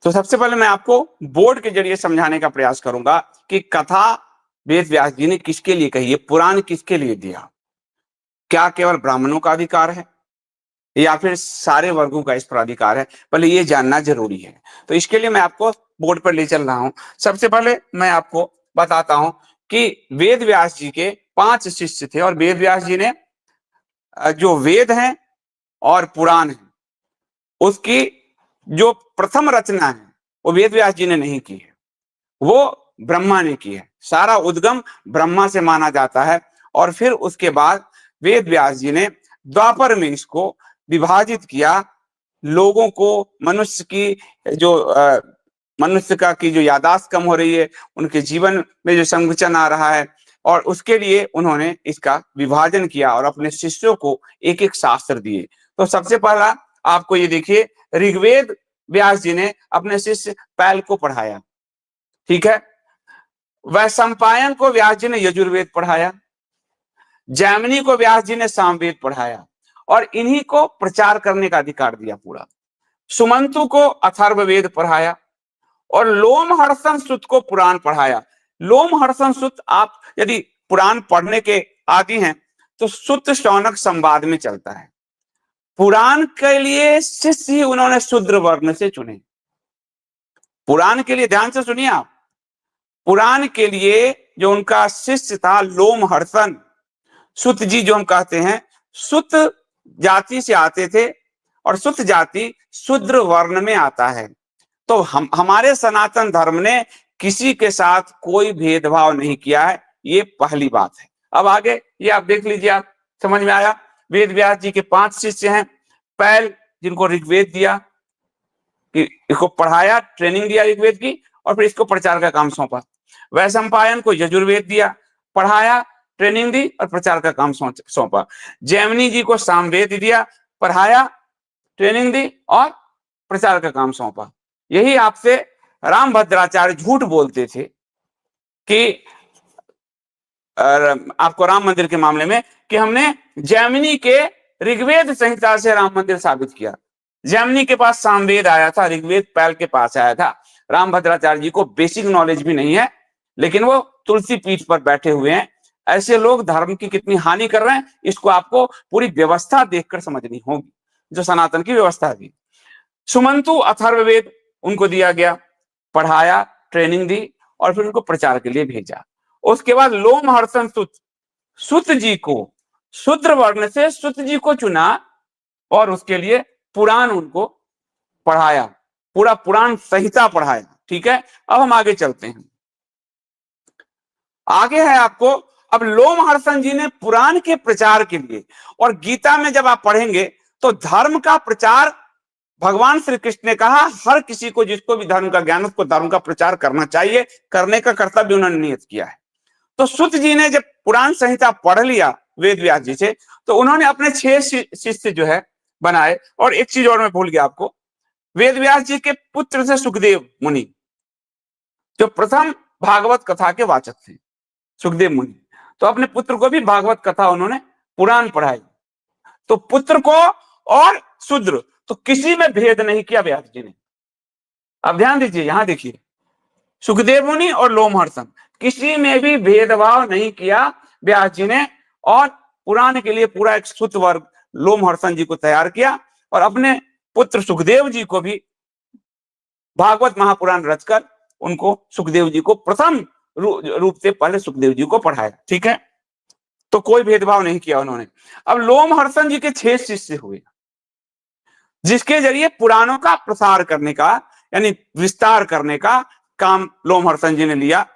तो सबसे पहले मैं आपको बोर्ड के जरिए समझाने का प्रयास करूंगा कि कथा वेद व्यास जी ने किसके लिए कही है, पुराण किसके लिए दिया। क्या केवल ब्राह्मणों का अधिकार है या फिर सारे वर्गों का इस पर अधिकार है, पहले ये जानना जरूरी है। तो इसके लिए मैं आपको बोर्ड पर ले चल रहा हूं। सबसे पहले मैं आपको बताता हूं कि वेद व्यास जी के 5 शिष्य थे और वेद व्यास जी ने जो वेद हैं और पुराण है उसकी जो प्रथम रचना है वो वेद व्यास जी ने नहीं की है, वो ब्रह्मा ने की है। सारा उद्गम ब्रह्मा से माना जाता है और फिर उसके बाद वेद व्यास जी ने द्वापर में इसको विभाजित किया। लोगों को मनुष्य की जो मनुष्य का की जो याददाश्त कम हो रही है, उनके जीवन में जो संकुचन आ रहा है, और उसके लिए उन्होंने इसका विभाजन किया और अपने शिष्यों को एक एक शास्त्र दिए। तो सबसे पहला आपको ये देखिए, ऋग्वेद व्यास जी ने अपने शिष्य पैल को पढ़ाया, ठीक है। वैशंपायन को व्यास जी ने यजुर्वेद पढ़ाया, जैमिनी को व्यास जी ने सामवेद पढ़ाया और इन्हीं को प्रचार करने का अधिकार दिया पूरा। सुमंतु को अथर्ववेद पढ़ाया और लोमहर्षण सुत को पुराण पढ़ाया। लोमहर्षण सुत, आप यदि पुराण पढ़ने के आदि हैं तो सुत शौनक संवाद में चलता है। पुराण के लिए शिष्य ही उन्होंने शूद्र वर्ण से चुने। पुराण के लिए, ध्यान से सुनिए आप, पुराण के लिए जो उनका शिष्य था लोमहर्षण सुत जी, जो हम कहते हैं, सुत जाति से आते थे और सुत जाति शूद्र वर्ण में आता है। तो हमारे सनातन धर्म ने किसी के साथ कोई भेदभाव नहीं किया है, ये पहली बात है। अब आगे ये आप देख लीजिए, आप समझ में आया। वेद व्यास जी के 5 शिष्य हैं। पैल, जिनको ऋग्वेद दिया, कि इसको पढ़ाया, ट्रेनिंग दिया ऋग्वेद की, और फिर इसको प्रचार का काम सौंपा। वैशंपायन को यजुर्वेद दिया, पढ़ाया, ट्रेनिंग दी और प्रचार का काम सौंपा। जैमिनी जी को सामवेद दिया, पढ़ाया, ट्रेनिंग दी और प्रचार का काम सौंपा। यही आपसे रामभद्राचार्य झूठ बोलते थे कि आपको राम मंदिर के मामले में, कि हमने जैमिनी के ऋग्वेद संहिता से राम मंदिर साबित किया। जैमिनी के पास सामवेद आया था, ऋग्वेद पैल के पास आया था। रामभद्राचार्य जी को बेसिक नॉलेज भी नहीं है, लेकिन वो तुलसी पीठ पर बैठे हुए हैं। ऐसे लोग धर्म की कितनी हानि कर रहे हैं, इसको आपको पूरी व्यवस्था देखकर समझनी होगी, जो सनातन की व्यवस्था थी। सुमंतु अथर्ववेद उनको दिया गया, पढ़ाया, ट्रेनिंग दी और फिर उनको प्रचार के लिए भेजा। उसके बाद लोमहर्षण सुत, सुत जी को, शूद्र वर्ण से सुत जी को चुना और उसके लिए पुराण उनको पढ़ाया, पूरा पुराण संहिता पढ़ाया, ठीक है। अब हम आगे चलते हैं। आगे है आपको, अब लोमहर्षण जी ने पुराण के प्रचार के लिए, और गीता में जब आप पढ़ेंगे तो धर्म का प्रचार भगवान श्री कृष्ण ने कहा, हर किसी को, जिसको भी धर्म का ज्ञान, उसको धर्म का प्रचार करना चाहिए, करने का कर्तव्य उन्होंने नियत किया है। तो सुत जी ने जब पुराण संहिता पढ़ लिया वेद व्यास जी से, तो उन्होंने अपने 6 शिष्य जो है बनाए। और एक चीज और मैं भूल गया आपको, वेद व्यास जी के पुत्र थे सुखदेव मुनि, जो प्रथम भागवत कथा के वाचक थे, सुखदेव मुनि। तो अपने पुत्र को भी भागवत कथा उन्होंने पुराण पढ़ाई। तो पुत्र को और शूद्र, तो किसी में भेद नहीं किया व्यास जी ने। अब ध्यान दीजिए, यहां देखिए, सुखदेव मुनि और लोमहर्षण, किसी में भी भेदभाव नहीं किया व्यास जी ने, और पुराण के लिए पूरा एक सुत वर्ग लोमहर्षण जी को तैयार किया और अपने पुत्र सुखदेव जी को भी भागवत महापुराण रचकर उनको, सुखदेव जी को प्रथम रूप से पहले सुखदेव जी को पढ़ाया, ठीक है। तो कोई भेदभाव नहीं किया उन्होंने। अब लोमहर्षण जी के 6 शिष्य हुए, जिसके जरिए पुराणों का प्रसार करने का, यानी विस्तार करने का काम लोमहर्षण जी ने लिया।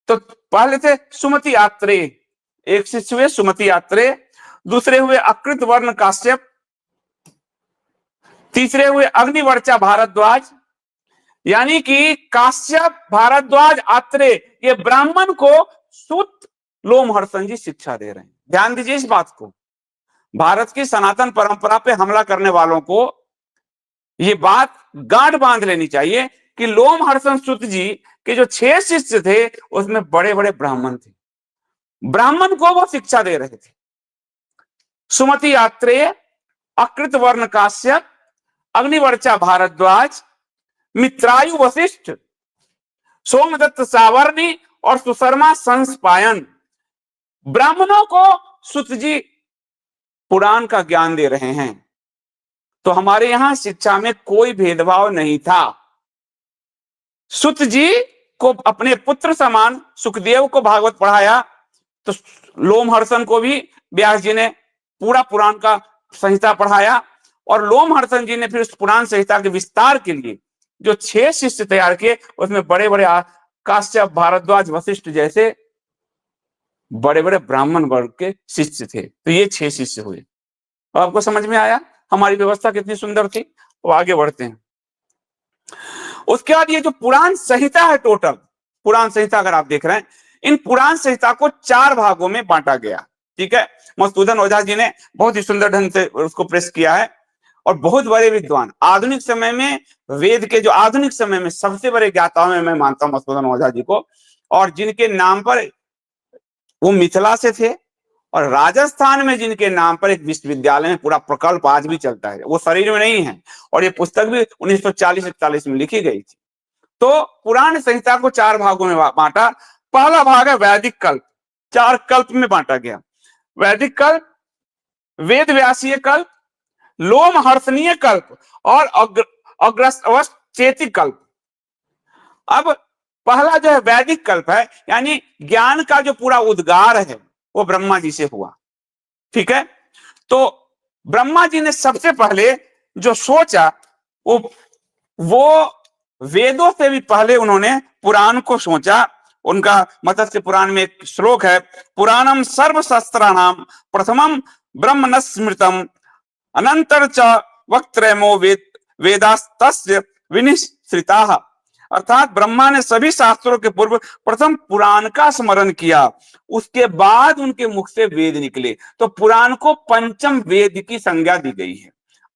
तो पहले थे सुमति आत्रेय, एक शिष्य हुए सुमति आत्रेय, दूसरे हुए अकृत वर्ण काश्यप, तीसरे हुए अग्निवर्चा भारद्वाज, यानी कि काश्यप, भारद्वाज, आत्रेय, ये ब्राह्मण को सूत लोमहर्षण जी शिक्षा दे रहे हैं। ध्यान दीजिए इस बात को, भारत की सनातन परंपरा पे हमला करने वालों को ये बात गांठ बांध लेनी चाहिए कि लोमहर्षण सुत जी के जो 6 शिष्य थे उसमें बड़े बड़े ब्राह्मण थे, ब्राह्मण को वो शिक्षा दे रहे थे। सुमति आत्रेय, अकृत वर्ण काश्यप, अग्निवर्चा भारद्वाज, मित्रायु वशिष्ठ, सोमदत्त सावर्णी और सुशर्मा संस्पायन, ब्राह्मणों को सुत जी पुराण का ज्ञान दे रहे हैं। तो हमारे यहां शिक्षा में कोई भेदभाव नहीं था। सुत जी को अपने पुत्र समान सुखदेव को भागवत पढ़ाया, तो लोमहर्षण को भी व्यास जी ने पूरा पुराण का संहिता पढ़ाया, और लोमहर्षण जी ने फिर उस पुराण संहिता के विस्तार के लिए जो 6 शिष्य तैयार किए, उसमें बड़े बड़े काश्यप, भारद्वाज, वशिष्ठ जैसे बड़े बड़े ब्राह्मण वर्ग के शिष्य थे। तो ये 6 शिष्य हुए। अब आपको समझ में आया हमारी व्यवस्था कितनी सुंदर थी। तो आगे बढ़ते हैं। उसके बाद ये जो पुराण संहिता है, टोटल पुराण संहिता अगर आप देख रहे हैं, इन पुराण संहिता को 4 भागों में बांटा गया। ठीक है, मधुसूदन ओझा जी ने बहुत ही सुंदर ढंग से उसको प्रेस किया है, और बहुत बड़े विद्वान आधुनिक समय में, वेद के जो आधुनिक समय में सबसे बड़े ज्ञाताओं में मैं मानता हूं मधुसूदन ओझा जी को, और जिनके नाम पर वो मिथिला से थे, और राजस्थान में जिनके नाम पर एक विश्वविद्यालय में पूरा प्रकल्प आज भी चलता है। वो शरीर में नहीं है, और ये पुस्तक भी 1940-41 में लिखी गई थी। तो पुराण संहिता को 4 भागों में बांटा। पहला भाग है वैदिक कल्प, 4 कल्प में बांटा गया। वैदिक कल्प, वेद व्यासीय कल्प, लोमहर्षणीय कल्प और अग्रस्वचेतिक कल्प। अब पहला जो है वैदिक कल्प है, यानी ज्ञान का जो पूरा उद्गार है वो ब्रह्मा जी से हुआ। ठीक है, तो ब्रह्मा जी ने सबसे पहले जो सोचा वो वेदों से भी पहले उन्होंने पुराण को सोचा। उनका मत्स्य पुराण में एक श्लोक है, पुराणम सर्वशास्त्राणाम प्रथमम ब्रह्म न स्मृतम अनंतर च वक्त्रयमो वेदास्तस्य विनिश्रिताः। अर्थात ब्रह्मा ने सभी शास्त्रों के पूर्व प्रथम पुराण का स्मरण किया, उसके बाद उनके मुख से वेद निकले। तो पुराण को पंचम वेद की संज्ञा दी गई है।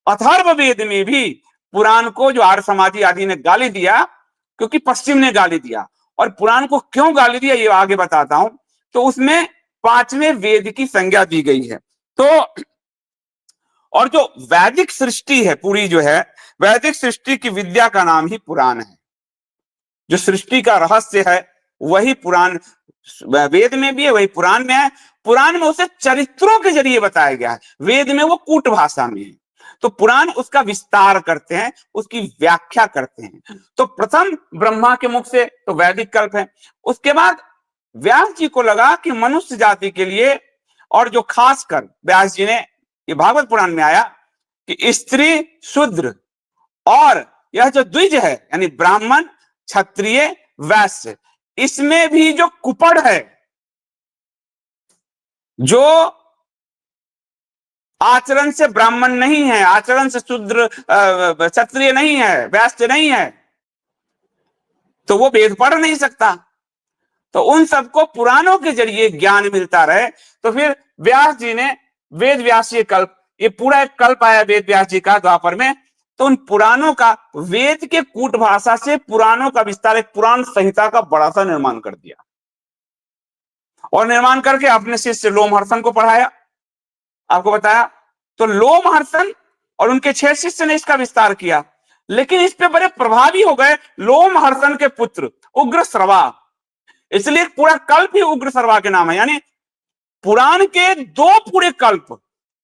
अथर्व वेद में भी पुराण को जो आर्य समाजी आदि ने गाली दिया, क्योंकि पश्चिम ने गाली दिया, और पुराण को क्यों गाली दिया ये आगे बताता हूं। तो उसमें 5वें वेद की संज्ञा दी गई है। तो और जो वैदिक सृष्टि है पूरी, जो है वैदिक सृष्टि की विद्या का नाम ही पुराण है। जो सृष्टि का रहस्य है वही पुराण, वेद में भी है, वही पुराण में है। पुराण में उसे चरित्रों के जरिए बताया गया है, वेद में वो कूट भाषा में है। तो पुराण उसका विस्तार करते हैं, उसकी व्याख्या करते हैं। तो प्रथम ब्रह्मा के मुख से तो वैदिक कल्प है। उसके बाद व्यास जी को लगा कि मनुष्य जाति के लिए, और जो खासकर व्यास जी ने, ये भागवत पुराण में आया कि स्त्री शूद्र और यह जो द्विज है, यानी ब्राह्मण क्षत्रिय वैश्य, इसमें भी जो कुपड़ है, जो आचरण से ब्राह्मण नहीं है, आचरण से शूद्र क्षत्रिय नहीं है, वैश्य नहीं है, तो वो वेद पढ़ नहीं सकता। तो उन सबको पुराणों के जरिए ज्ञान मिलता रहे। तो फिर व्यास जी ने वेद व्यासीय कल्प, ये पूरा एक कल्प आया वेद व्यास जी का द्वापर में। तो उन पुराणों का, वेद के कूट भाषा से पुराणों का विस्तार, एक पुराण संहिता का बड़ा सा निर्माण कर दिया, और निर्माण करके अपने शिष्य लोमहर्षण को पढ़ाया, आपको बताया। तो लोमहर्षण और उनके 6 शिष्य ने इसका विस्तार किया, लेकिन इस पे बड़े प्रभावी हो गए लोमहर्षण के पुत्र उग्रश्रवा। इसलिए पूरा कल्प ही उग्रश्रवा के नाम है। यानी पुराण के 2 पूरे कल्प,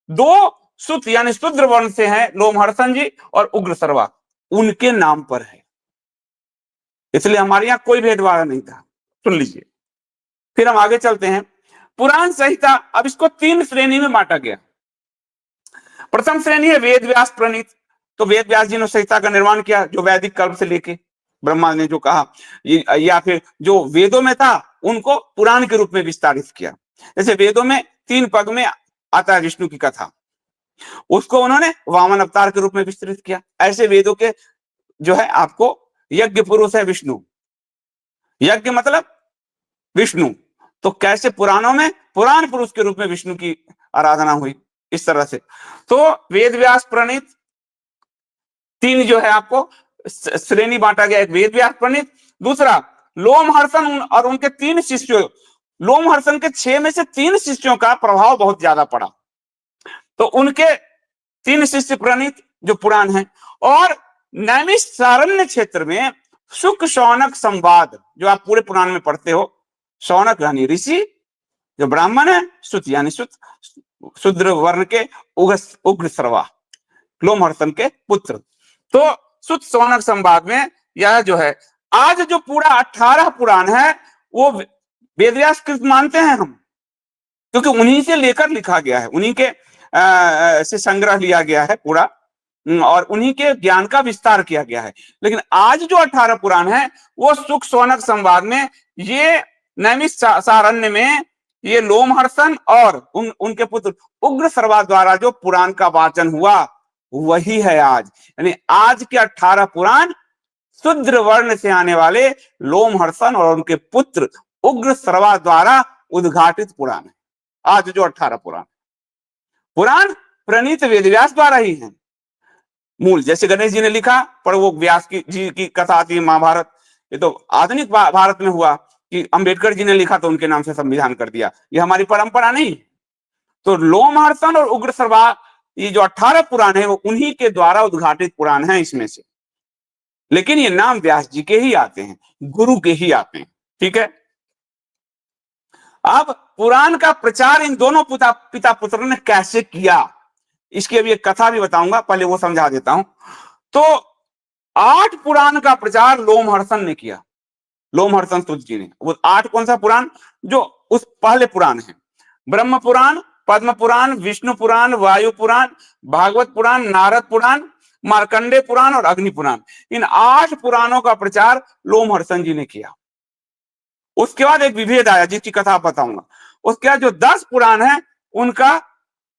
2 सुत यानी शूद्र वर्ण से हैं, लोमहर्षण जी और उग्रश्रवा, उनके नाम पर है। इसलिए हमारे यहां कोई भेदभाव नहीं था। सुन लीजिए, फिर हम आगे चलते हैं। पुराण संहिता, अब इसको 3 श्रेणी में बांटा गया। प्रथम श्रेणी है वेद व्यास प्रणीत। तो वेद व्यास जी ने संहिता का निर्माण किया, जो वैदिक कल्प से लेके ब्रह्मा ने जो कहा, या फिर जो वेदों में था उनको पुराण के रूप में विस्तारित किया। जैसे वेदों में 3 पग में आता है विष्णु की कथा, उसको उन्होंने वामन अवतार के रूप में विस्तृत किया। ऐसे वेदों के जो है आपको यज्ञ पुरुष है विष्णु, यज्ञ मतलब विष्णु, तो कैसे पुराणों में पुराण पुरुष के रूप में विष्णु की आराधना हुई, इस तरह से। तो वेद व्यास प्रणीत 3 जो है आपको श्रेणी बांटा गया। एक वेद व्यास प्रणीत, दूसरा लोमहर्षण और उनके 3 शिष्यों, लोमहर्षण के 6 में से 3 शिष्यों का प्रभाव बहुत ज्यादा पड़ा, तो उनके 3 शिष्य प्रणीत जो पुराण है। और नैमिषारण्य क्षेत्र में शुक शौनक संवाद, जो आप पूरे पुराण में पढ़ते हो, शौनक यानी ऋषि, जो ब्राह्मण है, सुत यानी शूद्र वर्ण के उग्र श्रवा, लोमहर्षण के पुत्र। तो सुत शौनक संवाद में यह जो है, आज जो पूरा 18 पुराण है वो वेदव्यास कृत मानते हैं हम, क्योंकि उन्हीं से लेकर लिखा गया है, उन्हीं के से संग्रह लिया गया है पूरा, और उन्हीं के ज्ञान का विस्तार किया गया है। लेकिन आज जो 18 पुराण है वो सुक शौनक संवाद में, ये नैमिषारण्य में ये लोमहर्षण और उनके पुत्र उग्र श्रवा द्वारा जो पुराण का वाचन हुआ वही है आज। यानी आज के 18 पुराण शूद्र वर्ण से आने वाले लोमहर्षण और उनके पुत्र उग्र श्रवा द्वारा उद्घाटित पुराण है। आज जो 18 पुराण प्रणीत वेदव्यास द्वारा ही है मूल। जैसे गणेश जी ने लिखा, पर वो व्यास जी की कथा आती है महाभारत, ये तो आधुनिक भारत में हुआ कि अंबेडकर जी ने लिखा तो उनके नाम से संविधान कर दिया, ये हमारी परंपरा नहीं। तो लोमहर्षण और उग्र श्रवा, ये जो 18 पुराण है वो उन्हीं के द्वारा उद्घाटित पुराण है इसमें से, लेकिन ये नाम व्यास जी के ही आते हैं, गुरु के ही आते हैं। ठीक है, अब पुराण का प्रचार इन दोनों पिता पुत्र ने कैसे किया, इसकी अभी एक कथा भी बताऊंगा, पहले वो समझा देता हूं। तो 8 पुराण का प्रचार लोमहर्षण ने किया, लोमहर्षण सूत जी ने। वो 8 कौन सा पुराण, जो उस पहले पुराण है, ब्रह्म पुराण, पद्म पुराण, विष्णु पुराण, वायु पुराण, भागवत पुराण, नारद पुराण, मार्कंडे पुराण और अग्नि पुराण, इन 8 पुराणों का प्रचार लोमहर्षण जी ने किया। उसके बाद एक विभेद आया जिसकी कथा बताऊंगा। उसके बाद जो 10 पुराण है उनका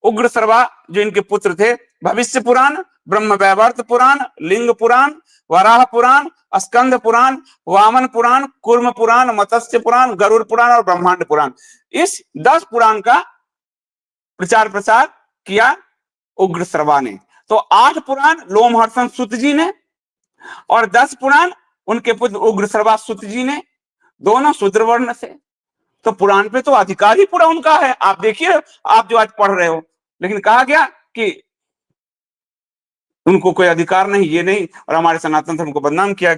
उग्र श्रवा जो इनके पुत्र थे, भविष्य पुराण, ब्रह्म वैवर्त पुराण, लिंग पुराण, वराह पुराण, स्कंद पुराण, वामन पुराण, कूर्म पुराण, मत्स्य पुराण, गरुड़ पुराण और ब्रह्मांड पुराण, इस 10 पुराण का प्रचार प्रसार किया उग्र श्रवा ने। तो 8 पुराण लोमहर्षण सूत जी ने और 10 पुराण उनके पुत्र उग्र श्रवा सूत जी ने, दोनों शूद्र वर्ण से। तो पुराण पे तो अधिकार ही पूरा उनका है। आप देखिए, आप जो आज पढ़ रहे हो, लेकिन कहा गया कि उनको कोई अधिकार नहीं, ये नहीं, और हमारे सनातन धर्म को बदनाम किया